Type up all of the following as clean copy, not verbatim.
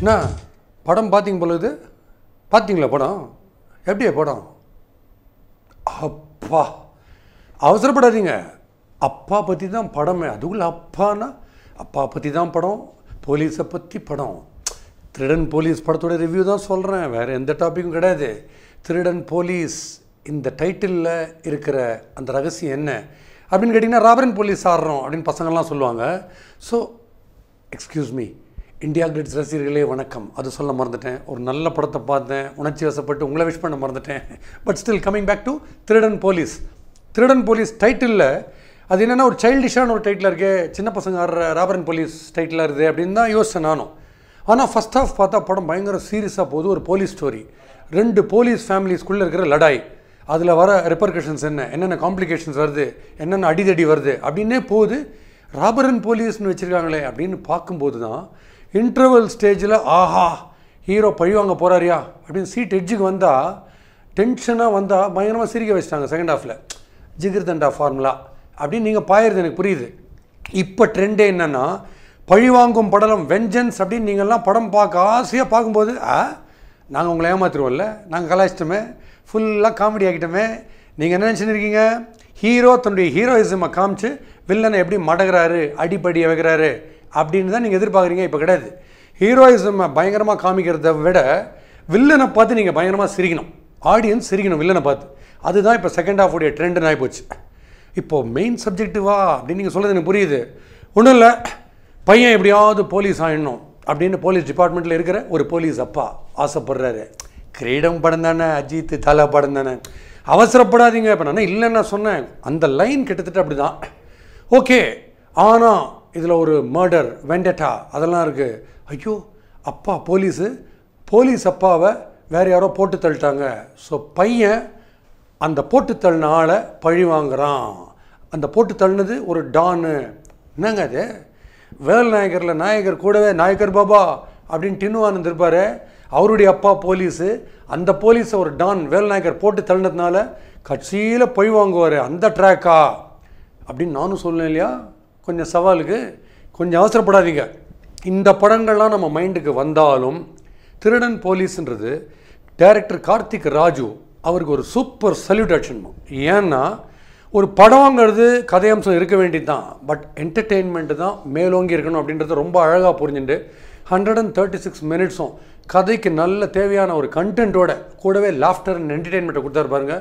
அண்ணா படம் பார்த்தீங்க பொழுது பார்த்தீங்களா படம்? எப்படியா படம்? அப்பா அவசரப்படாதீங்க. அப்பா பற்றி தான் படமே. அதுக்குள்ள அப்பானா அப்பா பற்றி தான் படம், போலீஸை பற்றி படம். திருடன் போலீஸ் படத்தோட ரிவ்யூ தான் சொல்கிறேன், வேறு எந்த டாப்பிக்கும் கிடையாது. திருடன் போலீஸ் இந்த டைட்டிலில் இருக்கிற அந்த ரகசியம் என்ன அப்படின்னு கேட்டிங்கன்னா, ராபரன் போலீஸ் ஆடுறோம் அப்படின்னு பசங்கள்லாம் சொல்லுவாங்க. So excuse me, India Glitz ரசிகர்களே வணக்கம். அது சொல்ல மறந்துட்டேன். ஒரு நல்ல படத்தை பார்த்தேன், உணர்ச்சி வசப்பட்டு உங்களை விஷ் பண்ண மறந்துட்டேன். But still coming back to Thirudan Police. Thirudan Police டைட்டிலில் அது என்னென்னா ஒரு சைல்டிஷான ஒரு டைட்டில் இருக்கே, சின்ன பசங்க ஆடுற ராபரன் போலீஸ் டைட்டிலாக இருக்குது அப்படின்னு தான் யோசித்தேன் நானும். ஆனால் ஃபஸ்ட் ஹாஃப் பார்த்தா படம் பயங்கர சீரியஸாக போகுது. ஒரு போலீஸ் ஸ்டோரி, 2 போலீஸ் ஃபேமிலிஸ்குள்ளே இருக்கிற லடாய், அதில் வர ரெப்பர்கஷன்ஸ் என்னென்ன காம்ப்ளிகேஷன்ஸ் வருது, என்னென்ன அடிதடி வருது அப்படின்னே போகுது. ராபரன் போலீஸ்னு வச்சுருக்காங்களே அப்படின்னு பார்க்கும்போது தான் இன்டர்வல் ஸ்டேஜில் ஆஹா ஹீரோ பழிவாங்க போகிறாரியா அப்படின்னு சீட் எட்ஜுக்கு வந்தால், டென்ஷனாக வந்தால் பயங்கரமாக சிரிக்க வச்சுட்டாங்க செகண்ட் ஹாஃபில். ஜிகிர்தண்டா ஃபார்முலா அப்படின்னு நீங்கள் பாயிருது, எனக்கு புரியுது. இப்போ ட்ரெண்டே என்னென்னா பழிவாங்கும் படலம், வெஞ்சன்ஸ் அப்படின்னு நீங்கள்லாம் படம் பார்க்க ஆசையாக பார்க்கும்போது நாங்கள் உங்களை ஏமாத்திருவோம்ல, நாங்கள் கலாய்ச்சிட்டோமே, ஃபுல்லாக காமெடி ஆகிட்டோமே. நீங்கள் என்ன நினச்சிருக்கீங்க, ஹீரோ தன்னுடைய ஹீரோயிசமை காமிச்சு வில்லனை எப்படி மடகிறாரு, அடிப்படியை வைக்கிறாரு அப்படின்னு தான் நீங்கள் எதிர்பார்க்குறீங்க. இப்போ கிடையாது. ஹீரோயிசமை பயங்கரமாக காமிக்கிறத விட வில்லனை பார்த்து நீங்கள் பயங்கரமாக சிரிக்கணும், ஆடியன்ஸ் சிரிக்கணும் வில்லனை பார்த்து. அதுதான் இப்போ செகண்ட் ஹாஃபுடைய ட்ரெண்டுன்னு ஆகிப்போச்சு. இப்போது மெயின் சப்ஜெக்டிவா அப்படின்னு நீங்கள் சொல்கிறது எனக்கு புரியுது. ஒன்றும் இல்லை, பையன் எப்படியாவது போலீஸ் ஆகிடணும் அப்படின்னு போலீஸ் டிபார்ட்மெண்ட்டில் இருக்கிற ஒரு போலீஸ் அப்பா ஆசைப்படுறாரு. கிரீடம் படம் தானே, அஜித் தலா படம் தானே, அவசரப்படாதீங்க. இப்போ நான் இல்லைன்னு சொன்னேன், அந்த லைன் கிட்டத்தட்ட அப்படி தான். ஓகே, ஆனால் இதில் ஒரு மர்டர், வெண்டட்டா அதெல்லாம் இருக்குது. ஐயோ அப்பா போலீஸ் அப்பாவை வேறு யாரோ போட்டு தள்ளிட்டாங்க. ஸோ பையன் அந்த போட்டு தள்ளின ஆளை பழி வாங்குறான். அந்த போட்டு தள்ளினது ஒரு டானு. என்னங்க அது, வேல் நாயகரில் நாயகர் கூடவே நாயகர் பாபா அப்படின்னு டின்னுவானந்த் இருப்பார், அவருடைய அப்பா போலீஸு. அந்த போலீஸை ஒரு டான் வேல் நாயகர் போட்டு தள்ளினதுனால கட்சியில் பழி வாங்குவார். அந்த ட்ராக்கா அப்படின்னு நானும் சொல்லேன் இல்லையா. கொஞ்சம் சவாலுக்கு கொஞ்சம் அவசரப்படாதீங்க. இந்த படங்கள்லாம் நம்ம மைண்டுக்கு வந்தாலும் திருடன் போலீஸ்ன்றது டைரக்டர் கார்த்திக் ராஜு அவருக்கு ஒரு சூப்பர் சல்யூட் அடிச்சுமா. ஏன்னா ஒரு படங்கிறது கதையம்சம் இருக்க வேண்டியது தான், பட் என்டர்டெயின்மெண்ட்டு தான் மேலோங்கி இருக்கணும் அப்படின்றத ரொம்ப அழகாக புரிஞ்சுட்டு 136 மினிட்ஸும் கதைக்கு நல்ல தேவையான ஒரு கண்டென்ட்டோட கூடவே லாஃப்டர் அண்ட் என்டர்டெயின்மெண்ட்டை கொடுத்தாரு பாருங்க.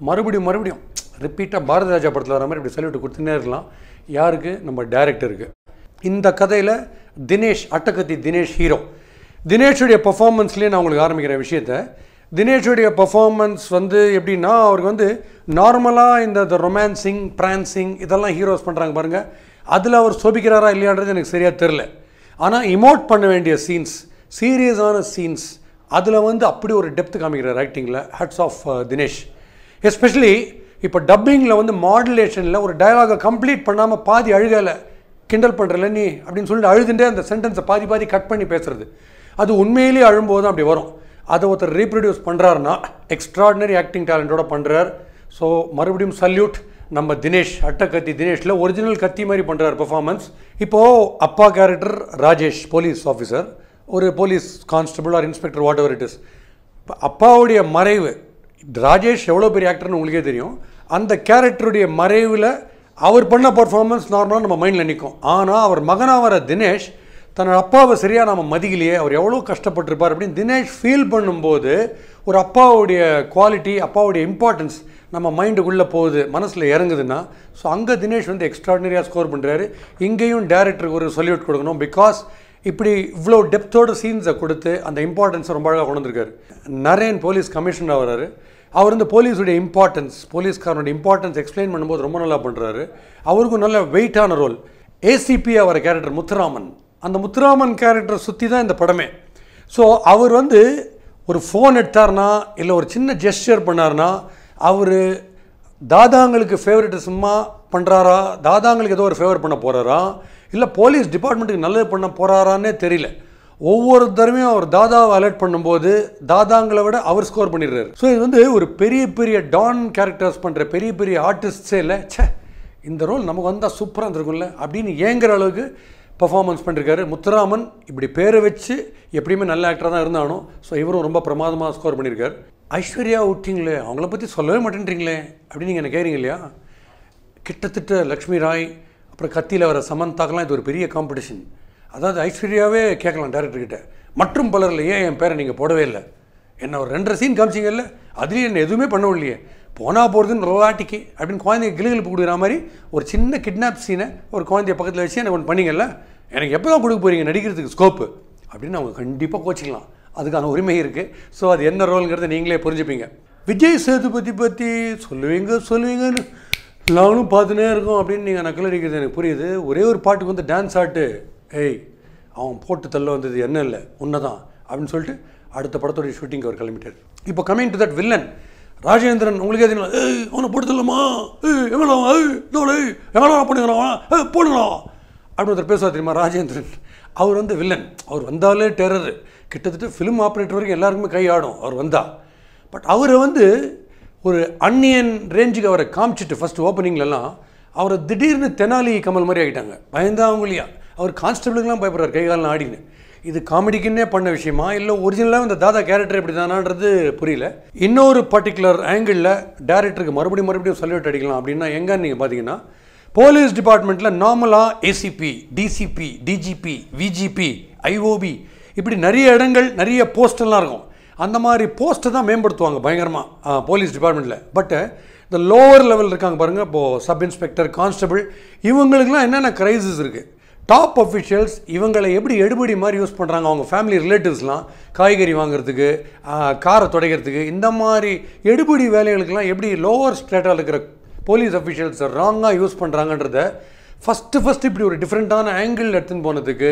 மறுபடியும் ரிப்பீட்டாக பாரதி ராஜா படத்தில் வர மாதிரி இப்படி சல்யூட் கொடுத்துனே இருக்கலாம். யாருக்கு? நம்ம டைரக்டருக்கு. இந்த கதையில் தினேஷ், அட்டகத்தி தினேஷ் ஹீரோ. தினேஷுடைய பர்ஃபார்மன்ஸ்லேயே நான் உங்களுக்கு ஆரம்பிக்கிற விஷயத்தை, தினேஷுடைய பர்ஃபார்மன்ஸ் எப்படின்னா, அவருக்கு நார்மலாக இந்த ரொமான்சிங் பிரான்சிங் இதெல்லாம் ஹீரோஸ் பண்ணுறாங்க பாருங்கள், அதில் அவர் சோபிக்கிறாரா இல்லையான்றது எனக்கு சரியாக தெரில. ஆனால் இமோட் பண்ண வேண்டிய சீன்ஸ், சீரியஸான சீன்ஸ், அதில் அப்படி ஒரு டெப்த் காமிக்கிறார் ஆக்டிங்கில். Hats off Dinesh. எஸ்பெஷலி இப்போ டப்பிங்கில் மாடுலேஷனில் ஒரு டயலாகை கம்ப்ளீட் பண்ணாமல் பாதி அழுகலை, கிண்டல் பண்ணுறல நீ அப்படின்னு சொல்லிட்டு அழுதுண்டே அந்த சென்டென்ஸை பாதி கட் பண்ணி பேசுகிறது. அது உண்மையிலேயே அழும்போது தான் அப்படி வரும். அதை ஒருத்தர் ரீப்ரொடியூஸ் பண்ணுறாருன்னா எக்ஸ்ட்ராடினரி ஆக்டிங் டேலண்டோட பண்ணுறார். ஸோ மறுபடியும் சல்யூட் நம்ம தினேஷ். அட்டகத்தி தினேஷில் ஒரிஜினல் கத்தி மாதிரி பண்ணுறார் பர்ஃபார்மன்ஸ். இப்போது அப்பா கேரக்டர் ராஜேஷ், போலீஸ் ஆஃபீஸர், ஒரு police constable or inspector whatever it is. இப்போ அப்பாவுடைய மறைவு, ராஜேஷ் எவ்வளோ பெரிய ஆக்டர்னு உங்களுக்கே தெரியும். அந்த கேரக்டருடைய மறைவில் அவர் பண்ண பர்ஃபார்மன்ஸ் நார்மலாக நம்ம மைண்டில் நிற்கும். ஆனால் அவர் மகனாக வர தினேஷ் தன்னோட அப்பாவை சரியாக நம்ம மதிக்கலையே, அவர் எவ்வளோ கஷ்டப்பட்டிருப்பார் அப்படின்னு தினேஷ் ஃபீல் பண்ணும்போது ஒரு அப்பாவுடைய குவாலிட்டி, அப்பாவுடைய இம்பார்ட்டன்ஸ் நம்ம மைண்டுக்குள்ளே போகுது, மனசில் இறங்குதுன்னா, ஸோ அங்கே தினேஷ் எக்ஸ்ட்ராடினரியாக ஸ்கோர் பண்ணுறாரு. இங்கேயும் டேரக்டருக்கு ஒரு சொல்யூட் கொடுக்கணும். பிகாஸ் இப்படி இவ்வளோ டெப்த்தோட சீன்ஸை கொடுத்து அந்த இம்பார்ட்டன்ஸை ரொம்ப அழகாக கொண்டு வந்திருக்காரு. நரேன் போலீஸ் கமிஷனர் வர்றாரு. அவர் போலீஸுடைய இம்பார்ட்டன்ஸ், போலீஸ்காரனுடைய இம்பார்ட்டன்ஸ் எக்ஸ்பிளைன் பண்ணும்போது ரொம்ப நல்லா பண்ணுறாரு. அவருக்கும் நல்ல வெயிட்டான ரோல். ஏசிபியாக வர கேரக்டர் முத்துராமன், அந்த முத்துராமன் கேரக்டரை சுற்றி தான் இந்த படமே. ஸோ அவர் ஒரு ஃபோன் எடுத்தார்னா இல்லை ஒரு சின்ன ஜெஸ்டர் பண்ணார்னா, அவர் தாதாங்களுக்கு ஃபேவரட்டிசமாக பண்ணுறாரா, தாதாங்களுக்கு ஏதோ ஒரு ஃபேவர் பண்ண போகிறாரா, இல்லை போலீஸ் டிபார்ட்மெண்ட்டுக்கு நல்லது பண்ண போகிறாரான்னே தெரியல. ஒவ்வொரு தடவையும் அவர் தாதாவை அலர்ட் பண்ணும்போது தாதாங்களை விட அவர் ஸ்கோர் பண்ணிடுறாரு. ஸோ இது ஒரு பெரிய டான் கேரக்டர்ஸ் பண்ணுற பெரிய ஆர்டிஸ்ட்ஸே இல்லை, இந்த ரோல் நமக்கு வந்தால் சூப்பராக இருந்திருக்கும்ல அப்படின்னு ஏங்குற அளவுக்கு பர்ஃபார்மன்ஸ் பண்ணியிருக்காரு. முத்துராமன் இப்படி பேரை வச்சு எப்படியுமே நல்ல ஆக்டராக தான் இருந்தானோ. ஸோ இவரும் ரொம்ப பிரமாதமாக ஸ்கோர் பண்ணியிருக்கார். ஐஸ்வர்யா விட்டிங்களே, அவங்கள பற்றி சொல்லவே மாட்டேன்றீங்களே அப்படின்னு நீங்கள் என்ன கேட்குறீங்க இல்லையா? கிட்டத்தட்ட லக்ஷ்மி ராய் அப்புறம் கத்தியில் வர சமந்தாக்கெலாம் இது ஒரு பெரிய காம்படிஷன். அதாவது ஐஸ்வர்யாவே கேட்கலாம் டேரக்டர்கிட்ட, மற்றும் பலரில் ஏன் என் பேரை நீங்கள் போடவே இல்லை, என்ன ஒரு 2 சீன் காமிச்சிங்க இல்லை, அதுலேயும் என்ன எதுவுமே பண்ண இல்லையே, போனால் போகிறதுன்னு ரொவாட்டிக்கு அப்படின்னு குழந்தைய கிளுகிழப்பு கொடுக்குற மாதிரி ஒரு சின்ன கிட்னாப் சீனை ஒரு குழந்தைய பக்கத்தில் வச்சு எனக்கு ஒன்று பண்ணிங்கல்ல, எனக்கு எப்போ தான் கொடுக்க போகிறீங்க நடிக்கிறதுக்கு ஸ்கோப்பு அப்படின்னு அவங்க கண்டிப்பாக கோச்சிக்கலாம். அதுக்கான உரிமை இருக்குது. ஸோ அது என்ன ரோலுங்கிறத நீங்களே புரிஞ்சுப்பீங்க. விஜய் சேதுபதி பற்றி சொல்லுவீங்கன்னு நானும் பார்த்துனே இருக்கோம் அப்படின்னு நீங்கள் நக்கல் அடிக்கிறது எனக்கு புரியுது. ஒரே ஒரு பாட்டுக்கு வந்து டான்ஸ் ஆட்டு, ஏய் அவன் போட்டு தள்ள வந்தது என்ன இல்லை உன்னை தான் அப்படின்னு சொல்லிட்டு அடுத்த படத்தோடைய ஷூட்டிங் அவர் கிளம்பிட்டார். இப்போ coming to that villain Rajendran, உங்களுக்கே தெரியும், ஏய் அவனை போட்டு தள்ளமா, எங்கடா எங்கடா பண்ணுங்கிறான் போடுங்களா அப்படின்னு ஒருத்தர் பேசுவார் தெரியுமா ராஜேந்திரன். அவர் வந்து வில்லன். அவர் வந்தாலே டெரரு. கிட்டத்தட்ட ஃபிலிம் ஆப்ரேட்டர் வரைக்கும் எல்லாருக்குமே கை ஆடும் அவர் வந்தால். பட் அவரை வந்து ஒரு அன்னியன் ரேஞ்சுக்கு அவரை காமிச்சிட்டு ஃபஸ்ட்டு ஓப்பனிங்லலாம் அவரை திடீர்னு தெனாலி கமல் மாதிரி ஆகிட்டாங்க. பயந்தாவங்களையா அவர் கான்ஸ்டபிளுக்கெலாம் பயப்படுறார் கைகாலம் ஆடின்னு. இது காமெடிக்குன்னே பண்ண விஷயமா இல்லை ஒரிஜினலாக இந்த தாதா கேரக்டர் எப்படி தானான்றது புரியல. இன்னொரு பர்டிகுலர் ஆங்கிளில் டேரக்டருக்கு மறுபடியும் சல்யூட் அடிக்கலாம். அப்படின்னா எங்கன்னு நீங்கள் பார்த்தீங்கன்னா, போலீஸ் டிபார்ட்மெண்ட்டில் நார்மலாக ACP, DCP, DGP, VGP, IOB இப்படி நிறைய இடங்கள் நிறைய போஸ்டெல்லாம் இருக்கும். அந்த மாதிரி போஸ்ட்டை தான் மேம்படுத்துவாங்க பயங்கரமாக போலீஸ் டிபார்ட்மெண்ட்டில். பட்டு இந்த லோவர் லெவல் இருக்காங்க பாருங்கள், இப்போது சப் இன்ஸ்பெக்டர், கான்ஸ்டபிள், இவங்களுக்குலாம் என்னென்ன க்ரைசிஸ் இருக்குது. டாப் அஃபிஷியல்ஸ் இவங்களை எப்படி எடுபடி மாதிரி யூஸ் பண்ணுறாங்க. அவங்க ஃபேமிலி ரிலேட்டிவ்ஸ்லாம் காய்கறி வாங்குறதுக்கு, காரை துடைக்கிறதுக்கு, இந்த மாதிரி எடுபடி வேலைகளுக்கெல்லாம் எப்படி லோவர் ஸ்டேட்டால் இருக்கிற போலீஸ் அஃபிஷியல்ஸை ராங்காக யூஸ் பண்ணுறாங்கன்றத ஃபஸ்ட்டு இப்படி ஒரு டிஃப்ரெண்ட்டான ஆங்கிள் எடுத்துன்னு போனதுக்கு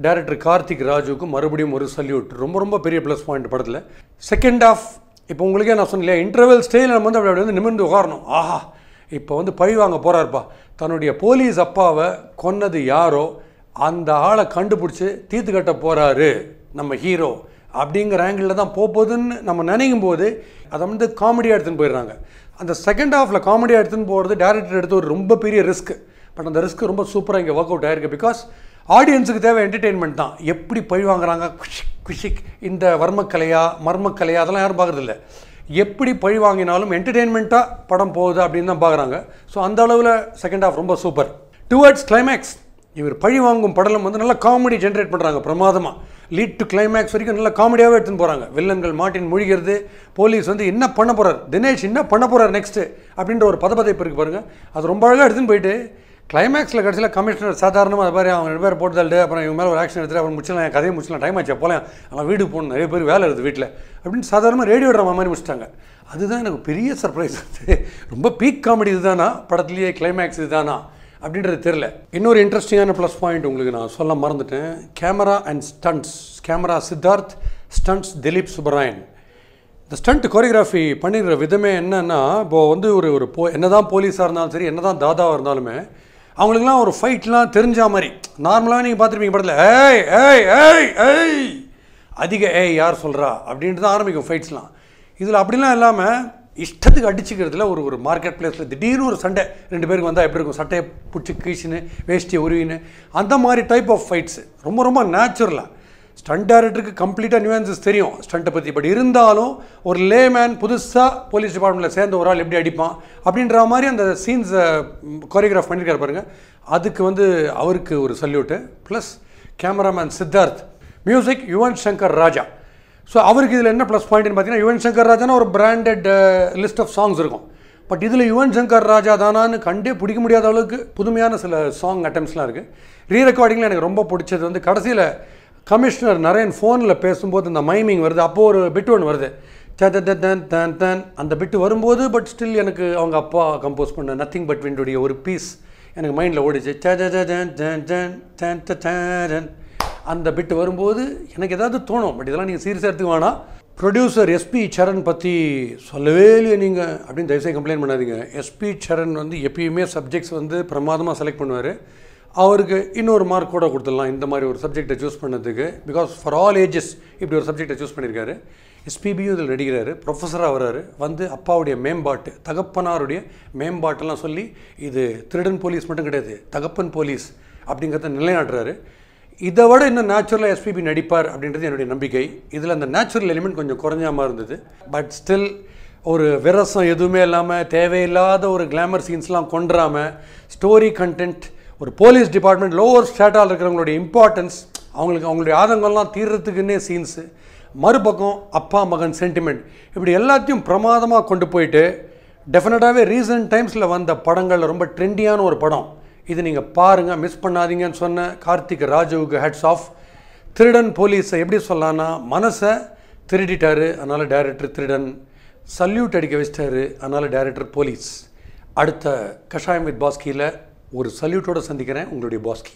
டைரக்டர் கார்த்திக் ராஜுக்கு மறுபடியும் ஒரு சல்யூட். ரொம்ப பெரிய ப்ளஸ் பாயிண்ட் படத்தில். செகண்ட் ஆஃப் இப்போ உங்களுக்கே நான் சொன்னேன் இல்லையா, இன்டர்வல் ஸ்டேஜில் நம்ம வந்து அப்படி வந்து நிமிர்ந்து உட்காரணும். ஆஹா இப்போ வந்து பழி வாங்க போகிறாருப்பா, தன்னுடைய போலீஸ் அப்பாவை கொன்னது யாரோ அந்த ஆளை கண்டுபிடிச்சி தீர்த்து கட்ட போகிறாரு நம்ம ஹீரோ அப்படிங்கிற ஆங்கிளில் தான் போகுதுன்னு நம்ம நினைக்கும் போது அதை வந்து காமெடியாக எடுத்துன்னு போயிடுறாங்க. அந்த செகண்ட் ஹாஃபில் காமெடியாக எடுத்துன்னு போகிறது டேரக்டர் எடுத்து ஒரு ரொம்ப பெரிய ரிஸ்க். பட் அந்த ரிஸ்க் ரொம்ப சூப்பராக இங்கே ஒர்க் அவுட் ஆகிருக்கு. பிகாஸ் ஆடியன்ஸுக்கு தேவை என்டர்டெயின்மெண்ட் தான். எப்படி பழி வாங்குறாங்க, குஷிக் இந்த மர்மக்கலையா அதெல்லாம் யாரும் பார்க்குறதில்ல. எப்படி பழி வாங்கினாலும் என்டர்டெயின்மெண்ட்டாக படம் போகுது அப்படின்னு தான் பார்க்குறாங்க. ஸோ அந்த அளவில் செகண்ட் ஹாஃப் ரொம்ப சூப்பர். டுவர்ட்ஸ் கிளைமேக்ஸ் இவர் பழி வாங்கும் படலம் வந்து நல்லா காமெடி ஜென்ரேட் பண்ணுறாங்க பிரமாதமாக. லீட் டு கிளைமேக்ஸ் வரைக்கும் நல்லா காமெடியாகவே எடுத்துன்னு போகிறாங்க. வில்லன்கள் மாட்டின் முழிகிறது, போலீஸ் வந்து என்ன பண்ண போகிறார், தினேஷ் என்ன பண்ண போகிறார் நெக்ஸ்ட்டு அப்படின்ற ஒரு பதப்பதைப்பு இருக்குது பாருங்கள். அது ரொம்ப அழகாக எடுத்துன்னு போயிட்டு கிளைமேக்ஸில் கடைசியில் கமிஷனர் சாதாரணமாக அதை மாதிரி அவங்க 2 பேர் போட்டுதல்ட்டு அப்புறம் இவங்க மேலே ஒரு ஆக்ஷன் எடுத்துகிட்டு அப்புறம் முடிச்சலாம், கதையை முடிச்சலாம், டைம் ஆச்சு போகலாம், ஆனால் வீட்டுக்கு போகணும், நிறைய பேர் வேலை இருக்குது வீட்டில் அப்படின்னு சாதாரணமாக ரேடியோ ட்ராமா மாதிரி முடிச்சிட்டாங்க. அதுதான் எனக்கு பெரிய சர்ப்ரைஸ். ரொம்ப பீக் காமெடி இதுதானா படத்துலேயே, கிளைமேக்ஸ் இதுதானா அப்படின்றது தெரில. இன்னொரு இன்ட்ரெஸ்டிங்கான ப்ளஸ் பாயிண்ட் உங்களுக்கு நான் சொல்ல மறந்துட்டேன். Camera and stunts. Camera Siddharth, stunts Dilip Subbarayan. இந்த ஸ்டண்ட் கோரியோகிராஃபி பண்ணிடுற விதமே என்னென்னா, இப்போது வந்து ஒரு என்ன தான் போலீஸாக இருந்தாலும் சரி, என்ன தான் தாதாவாக இருந்தாலுமே அவங்களுக்குலாம் ஒரு ஃபைட்லாம் தெரிஞ்ச மாதிரி நார்மலாக நீங்கள் பார்த்துருப்பீங்க படத்தில், ஏய் ஏய் ஏய் ஏய் அதிக ஏய் யார் சொல்கிறா அப்படின்ட்டு தான் ஆரம்பிக்கும் ஃபைட்ஸ்லாம். இதில் அப்படிலாம் இல்லாமல் இஷ்டத்துக்கு அடிச்சுக்கிறதுல ஒரு மார்க்கெட் பிளேஸில் திடீர்னு ஒரு சண்டை 2 பேருக்கு வந்தால் எப்படி இருக்கும், சட்டையை பிடிச்சி கீழ்ச்சின்னு வேஷ்டியை உருவின்னு அந்த மாதிரி டைப் ஆஃப் ஃபைட்ஸு ரொம்ப நேச்சுரலாக. ஸ்டண்ட் டைரக்டருக்கு கம்ப்ளீட்டாக நியூயான்சஸ் தெரியும் ஸ்டண்ட்டை பற்றி. பட் இருந்தாலும் ஒரு லேமேன் புதுசாக போலீஸ் டிபார்ட்மெண்ட்டில் சேர்ந்த ஒரு ஆள் எப்படி அடிப்பான் அப்படின்ற மாதிரி அந்த சீன்ஸை கோரியோகிராஃப் பண்ணியிருக்காரு பாருங்கள். அதுக்கு வந்து அவருக்கு ஒரு salute. Plus cameraman Siddharth, music Yuvan Shankar Raja. So அவருக்கு இதில் என்ன ப்ளஸ் பாயிண்ட்னு பார்த்தீங்கன்னா, யுவன் சங்கர் ராஜானா ஒரு பிராண்டட் லிஸ்ட் ஆஃப் சாங்ஸ் இருக்கும். பட் இதில் யுவன் சங்கர் ராஜா தானான்னு கண்டே பிடிக்க முடியாத அளவுக்கு புதுமையான சில சாங் அட்டம்ஸ்லாம் இருக்குது. ரீ ரெக்கார்டிங்கில் எனக்கு ரொம்ப பிடிச்சது வந்து கடைசியில் கமிஷனர் நரேன் ஃபோனில் பேசும்போது இந்த மைமிங் வருது. அப்போது ஒரு பிட்டு ஒன்று வருது, தன் அந்த பிட்டு வரும்போது. பட் ஸ்டில் எனக்கு அவங்க அப்பா கம்போஸ் பண்ண நத்திங் பட் விண்டுடைய ஒரு பீஸ் எனக்கு மைண்டில் ஓடிச்சு. அந்த பிட்டு வரும்போது எனக்கு ஏதாவது தோணும். பட் இதெல்லாம் நீங்கள் சீரியஸாக எடுத்துக்க வேணாம். ப்ரொடியூசர் எஸ்பி சரண் பற்றி சொல்லவே இல்லையே நீங்கள் அப்படின்னு தயவுசெய்து கம்ப்ளைண்ட் பண்ணாதீங்க. எஸ்பி சரண் வந்து எப்பயுமே சப்ஜெக்ட்ஸ் வந்து பிரமாதமாக செலக்ட் பண்ணுவார். அவருக்கு இன்னொரு மார்க் கூட கொடுத்துடலாம் இந்த மாதிரி ஒரு சப்ஜெக்டை சூஸ் பண்ணதுக்கு. பிகாஸ் ஃபார் ஆல் ஏஜஸ் இப்படி ஒரு சப்ஜெக்டை சூஸ் பண்ணியிருக்காரு. எஸ்பிபியும் இதில் நடிக்கிறாரு, ப்ரொஃபஸராக வர்றாரு. வந்து அப்பாவுடைய மேம்பாட்டு, தகப்பனாருடைய மேம்பாட்டெல்லாம் சொல்லி இது திருடன் போலீஸ் மட்டும் கிடையாது, தகப்பன் போலீஸ் அப்படிங்கிறத நிலைநாட்டுறாரு. இதை விட இன்னும் நேச்சுரலாக எஸ்பிபி நடிப்பார் அப்படின்றது என்னுடைய நம்பிக்கை. இதில் அந்த நேச்சுரல் எலிமெண்ட் கொஞ்சம் குறைஞ்சாமல் இருந்தது. பட் ஸ்டில் ஒரு விரசம் எதுவுமே இல்லாமல் தேவையில்லாத ஒரு கிளாமர் சீன்ஸ்லாம் கொண்டுறாமல் ஸ்டோரி கண்டென்ட், ஒரு போலீஸ் டிபார்ட்மெண்ட் லோவர் ஸ்டேட்டால் இருக்கிறவங்களுடைய இம்பார்ட்டன்ஸ், அவங்களுடைய ஆதங்கம்லாம் தீர்றதுக்குன்னே சீன்ஸு, மறுபக்கம் அப்பா மகன் சென்டிமெண்ட், இப்படி எல்லாத்தையும் பிரமாதமாக கொண்டு போயிட்டு டெஃபினட்டாகவே ரீசன்ட் டைம்ஸில் வந்த படங்களில் ரொம்ப ட்ரெண்டியான ஒரு படம் இது. நீங்கள் பாருங்கள், மிஸ் பண்ணாதீங்கன்னு சொன்ன கார்த்திக் ராஜுவுக்கு ஹேட்ஸ் ஆஃப். திருடன் போலீஸை எப்படி சொல்லலான்னா, மனசை திருடிட்டாரு, அதனால் டைரக்டர் திருடன், சல்யூட் அடிக்க வச்சிட்டாரு, அதனால் டைரக்டர் போலீஸ். அடுத்த கஷாயம் வித் பாஸ்கியில் ஒரு சல்யூட்டோடு சந்திக்கிறேன், உங்களுடைய பாஸ்கி.